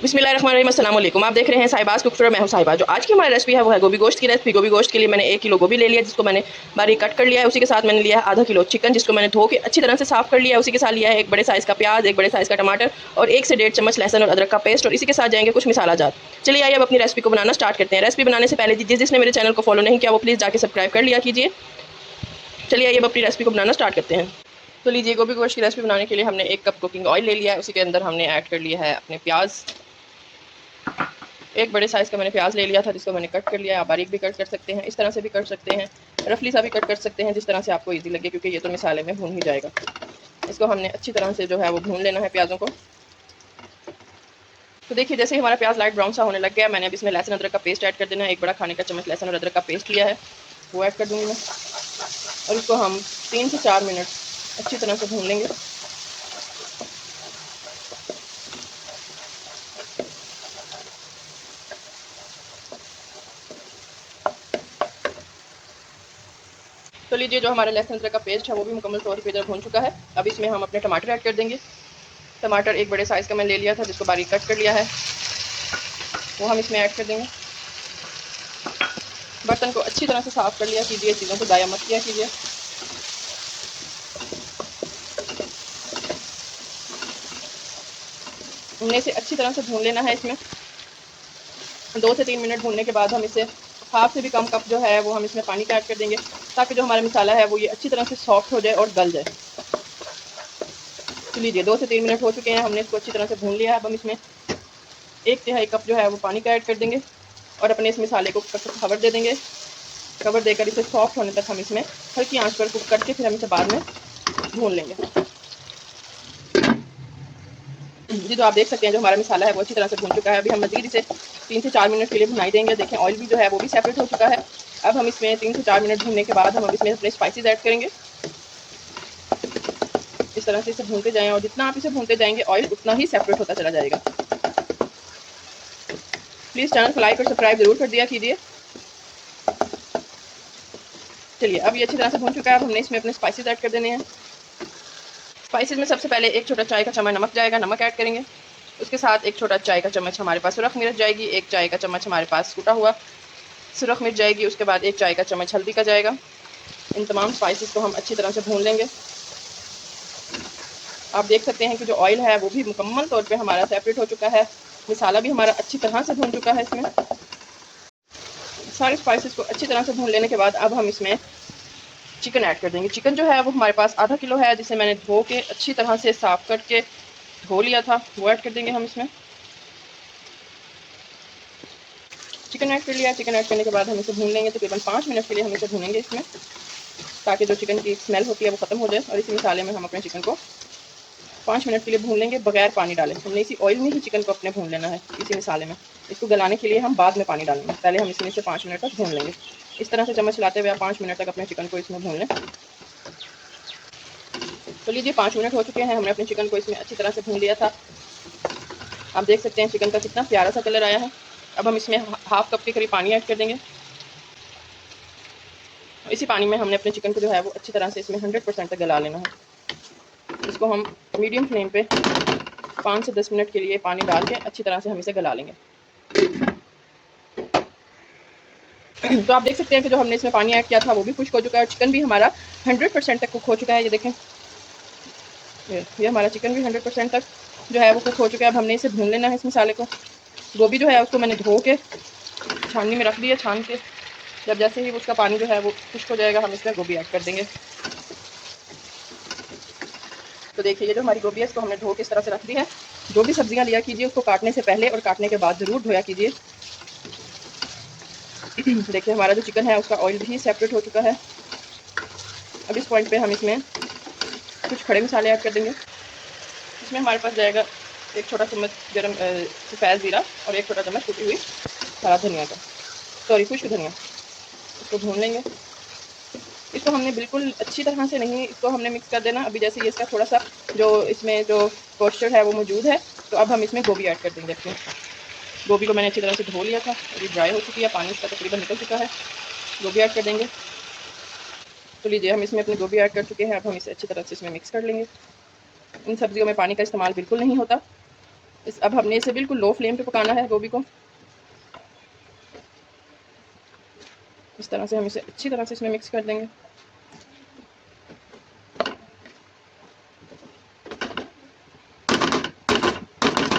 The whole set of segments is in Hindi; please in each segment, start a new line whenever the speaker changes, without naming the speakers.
बिस्मिल्लाहिर्रहमानिर्रहीम, अस्सलाम वालेकुम। आप देख रहे हैं साहिबाज़ कुक स्टोर। मैं हूँ साहिबा। जो आज की हमारी रेसिपी है वो है गोभी गोश्त की रेसिपी। गोभी गोश्त के लिए मैंने 1 किलो गोभी ले लिया, जिसको मैंने बारीक कट कर लिया है। उसी के साथ मैंने लिया है आधा किलो चिकन, जिसको मैंने धो के अच्छी तरह से साफ़ कर लिया है। उसी के साथ लिया है 1 बड़े साइज़ का प्याज, 1 बड़े साइज़ का टमाटर और 1 से 1.5 चम्मच लहसुन और अदरक का पेस्ट, और इसी के साथ जाएंगे कुछ मसाला जात। चलिए आइए अब अपनी रेसिपी को बनाना स्टार्ट करते हैं। रेसिपी बनाने से पहले जिसने मेरे चैनल को फॉलो नहीं किया वो प्लीज़ जाके सब्सक्राइब कर लिया कीजिए। चलिए आइए अब अपनी रेसिपी को बनाना स्टार्ट करते हैं। तो लीजिए, गोभी गोश्त की रेसिपी बनाने के लिए हमने 1 कप कुकिंग ऑयल ले लिया है। उसी के अंदर हमने ऐड कर लिया है अपने प्याज। 1 बड़े साइज़ का मैंने प्याज ले लिया था, जिसको मैंने कट कर लिया है। आप बारीक भी कट कर सकते हैं, इस तरह से भी कर सकते हैं, रफली सा भी कट कर सकते हैं, जिस तरह से आपको ईजी लगे, क्योंकि ये तो मसाले में भून ही जाएगा। इसको हमने अच्छी तरह से जो है वो भून लेना है प्याज़ों को। तो देखिए, जैसे ही हमारा प्याज लाइट ब्राउन सा होने लग गया, मैंने अब इसमें लहसुन अदरक का पेस्ट ऐड कर देना है। 1 बड़ा खाने का चम्मच लहसुन और अदरक का पेस्ट लिया है, वो ऐड कर दूँगी मैं, और इसको हम 3 से 4 मिनट अच्छी तरह से भून लेंगे। तो लीजिए, जो हमारा लहसुन अदरक का पेस्ट है वो भी मुकम्मल तौर पर इधर भून चुका है। अब इसमें हम अपने टमाटर ऐड कर देंगे। टमाटर 1 बड़े साइज़ का मैं ले लिया था, जिसको बारीक कट कर लिया है, वो हम इसमें ऐड कर देंगे। बर्तन को अच्छी तरह से साफ़ कर लिया कीजिए, चीज़ों को ज़ाया मत किया कीजिए। हमने इसे अच्छी तरह से भून लेना है। इसमें 2 से 3 मिनट भूनने के बाद हम इसे हाफ से भी कम कप जो है वो हम इसमें पानी का ऐड कर देंगे, ताकि जो हमारा मसाला है वो ये अच्छी तरह से सॉफ्ट हो जाए और गल जाए। तो लीजिए, 2 से 3 मिनट हो चुके हैं, हमने इसको अच्छी तरह से भून लिया है। अब हम इसमें 1/3 कप जो है वो पानी का ऐड कर देंगे और अपने इस मसाले को कवर दे देंगे। कवर देकर इसे सॉफ्ट होने तक हम इसमें हल्की आंच पर कुक करके फिर हम इसे बाद में भून लेंगे। जी, तो आप देख सकते हैं जो हमारा मसाला है वो अच्छी तरह से भून चुका है। अभी हम मज़ीद इसे 3 से 4 मिनट के लिए भुनाई देंगे। देखें, ऑयल भी जो है वो भी सेपरेट हो चुका है। अब हम इसमें 3 से 4 मिनट भूनने के बाद हम अब इसमें अपने स्पाइसेस ऐड करेंगे। इस तरह से इसे भूनते जाएं, और जितना आप इसे भूनते जाएंगे ऑयल उतना ही सेपरेट होता चला जाएगा। प्लीज़ चैनल को लाइक और सब्सक्राइब ज़रूर कर दिया कीजिए। चलिए, अब ये अच्छी तरह से भून चुका है। अब हमने इसमें अपने स्पाइसेस ऐड कर देने हैं। स्पाइसेस में सबसे पहले 1 छोटा चाय का चम्मच नमक जाएगा, नमक ऐड करेंगे। उसके साथ 1 छोटा चाय का चम्मच हमारे पास सुरख मिर्च जाएगी, 1 चाय का चम्मच हमारे पास कूटा हुआ सुरख मिर्च जाएगी। उसके बाद 1 चाय का चम्मच हल्दी का जाएगा। इन तमाम स्पाइसेस को हम अच्छी तरह से भून लेंगे। आप देख सकते हैं कि जो ऑयल है वो भी मुकम्मल तौर पे हमारा सेपरेट हो चुका है। मसाला भी हमारा अच्छी तरह से भून चुका है। इसमें सारे स्पाइसेस को अच्छी तरह से भून लेने के बाद अब हम इसमें चिकन ऐड कर देंगे। चिकन जो है वो हमारे पास आधा किलो है, जिसे मैंने धो के अच्छी तरह से साफ़ करके धो लिया था, वो ऐड कर देंगे हम इसमें। चिकन ऐड कर लिया। चिकन ऐड करने के बाद हम इसे भून लेंगे। तकरीबन 5 मिनट के लिए हम इसे भूनेंगे इसमें, ताकि जो चिकन की स्मेल होती है वो ख़त्म हो जाए। और इसी मसाले में हम अपने चिकन को 5 मिनट के लिए भून लेंगे बगैर पानी डालें। हमने इसी ऑयल में ही चिकन को अपने भून लेना है, इसी मसाले में। इसको गलाने के लिए हम बाद में पानी डालेंगे, पहले हम इसमें से 5 मिनट तक भून लेंगे। इस तरह से चम्मच चलाते हुए आप 5 मिनट तक अपने चिकन को इसमें भून लें। तो लीजिए, 5 मिनट हो चुके हैं, हमने अपने चिकन को इसमें अच्छी तरह से भून लिया था। आप देख सकते हैं चिकन का कितना प्यारा सा कलर आया है। अब हम इसमें हाफ कप के करीब पानी ऐड कर देंगे। इसी पानी में हमने अपने चिकन को जो है वो अच्छी तरह से इसमें 100% तक गला लेना है। इसको हम मीडियम फ्लेम पे 5 से 10 मिनट के लिए पानी डाल के अच्छी तरह से हम इसे गला लेंगे। तो आप देख सकते हैं कि जो हमने इसमें पानी ऐड किया था वो भी खुश्क हो चुका है, और चिकन भी हमारा 100% तक कुक हो चुका है। ये देखें, ये हमारा चिकन भी 100% तक जो है वो कुक हो चुका है। अब हमने इसे भून लेना है, इस मसाले को। गोभी जो है उसको मैंने धो के छाननी में रख दिया, छान के जब जैसे ही उसका पानी जो है वो खुश्क हो जाएगा, हम इसमें गोभी ऐड कर देंगे। तो देखिए, ये जो हमारी गोभी है इसको हमने धो के इस तरह से रख दी है। जो भी सब्जियां लिया कीजिए उसको काटने से पहले और काटने के बाद ज़रूर धोया कीजिए। देखिए, हमारा जो चिकन है उसका ऑयल भी सेपरेट हो चुका है। अब इस पॉइंट पे हम इसमें कुछ खड़े मसाले ऐड कर देंगे। इसमें हमारे पास जाएगा 1 छोटा चम्मच गरम सफ़ेद ज़ीरा और 1 छोटा चम्मच कुटी हुई हरा धनिया का, सॉरी खुश्क धनिया। इसको भून लेंगे। इसको हमने बिल्कुल अच्छी तरह से नहीं इसको हमने मिक्स कर देना। अभी जैसे ये इसका थोड़ा सा जो इसमें जो पॉस्चर है वो मौजूद है, तो अब हम इसमें गोभी ऐड कर देंगे अपनी। गोभी को मैंने अच्छी तरह से धो लिया था, अभी ड्राई हो चुकी है, पानी इसका तकरीबन निकल चुका है। गोभी ऐड कर देंगे। तो लीजिए, हम इसमें अपनी गोभी ऐड कर चुके हैं। अब हम इसे अच्छी तरह से इसमें मिक्स कर लेंगे। इन सब्जियों में पानी का इस्तेमाल बिल्कुल नहीं होता। अब हमने इसे बिल्कुल लो फ्लेम पे पकाना है गोभी को। इस तरह से हम इसे अच्छी तरह से इसमें मिक्स कर देंगे।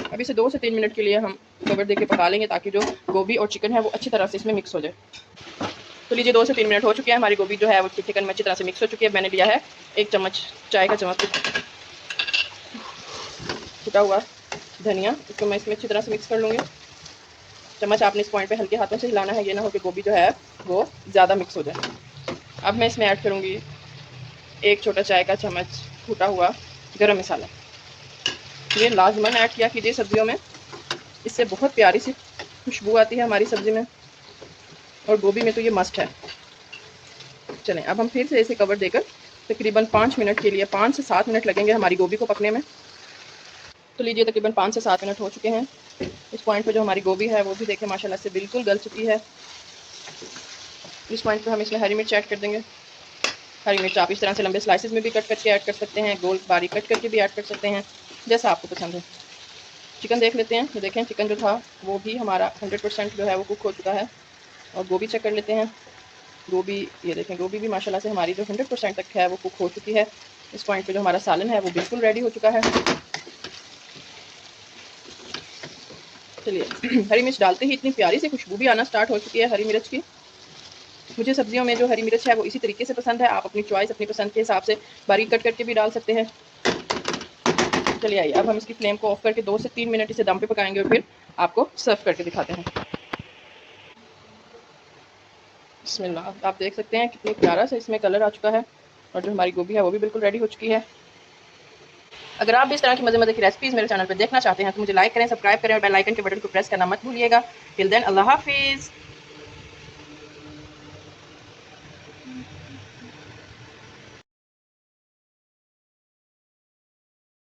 अब इसे 2 से 3 मिनट के लिए हम कवर देके पका लेंगे ताकि जो गोभी और चिकन है वो अच्छी तरह से इसमें मिक्स हो जाए। तो लीजिए 2 से 3 मिनट हो चुके हैं, हमारी गोभी जो है वो चिकन में अच्छी तरह से मिक्स हो चुकी है। मैंने लिया है 1 चम्मच चाय का चम्मच छुटा हुआ धनिया, इसको मैं इसमें अच्छी तरह से मिक्स कर लूँगी। चम्मच आपने इस पॉइंट पे हल्के हाथों से हिलाना है, ये ना हो कि गोभी जो है वो ज़्यादा मिक्स हो जाए। अब मैं इसमें ऐड करूँगी 1 छोटा चाय का चम्मच टूटा हुआ गरम मसाला। ये लाजमन ऐड किया कीजिए सब्जियों में, इससे बहुत प्यारी सी खुशबू आती है हमारी सब्ज़ी में, और गोभी में तो ये मस्ट है। चलें अब हम फिर से इसे कवर देकर तकरीबन 5 मिनट के लिए, 5 से 7 मिनट लगेंगे हमारी गोभी को पकने में। तो लीजिए तकरीबन 5 से 7 मिनट हो चुके हैं। इस पॉइंट पे जो हमारी गोभी है वो भी देखें माशाल्लाह से बिल्कुल गल चुकी है। इस पॉइंट पे हम इसमें हरी मिर्च ऐड कर देंगे। हरी मिर्च आप इस तरह से लंबे स्लाइसेस में भी कट करके ऐड कर सकते हैं, गोल बारीक कट करके भी ऐड कर सकते हैं, जैसा आपको पसंद है। चिकन देख लेते हैं। ये देखें चिकन जो था वो भी हमारा 100% जो है वो कुक हो चुका है। और गोभी चेक कर लेते हैं। गोभी, ये देखें गोभी भी माशाल्लाह से हमारी जो 100% तक है वो कुक हो चुकी है। इस पॉइंट पे जो हमारा सालन है वो बिल्कुल रेडी हो चुका है। चलिए हरी मिर्च डालते ही इतनी प्यारी सी खुशबू भी आना स्टार्ट हो चुकी है हरी मिर्च की। मुझे सब्जियों में जो हरी मिर्च है वो इसी तरीके से पसंद है, आप अपनी चॉइस अपनी पसंद के हिसाब से बारीक कट करके भी डाल सकते हैं। चलिए आइए अब हम इसकी फ्लेम को ऑफ करके 2 से 3 मिनट इसे दम पे पकाएंगे और फिर आपको सर्व करके दिखाते हैं। बिस्मिल्लाह, आप देख सकते हैं कितनी प्यारा सा इसमें कलर आ चुका है, और जो हमारी गोभी है वो भी बिल्कुल रेडी हो चुकी है। अगर आप भी इस तरह की मज़े मज़े की रेसिपीज़ मेरे चैनल पर देखना चाहते हैं तो मुझे लाइक करें, सब्सक्राइब करें और बेल आइकन के बटन को प्रेस करना मत भूलिएगा। टिल देन अल्लाह हाफिज़।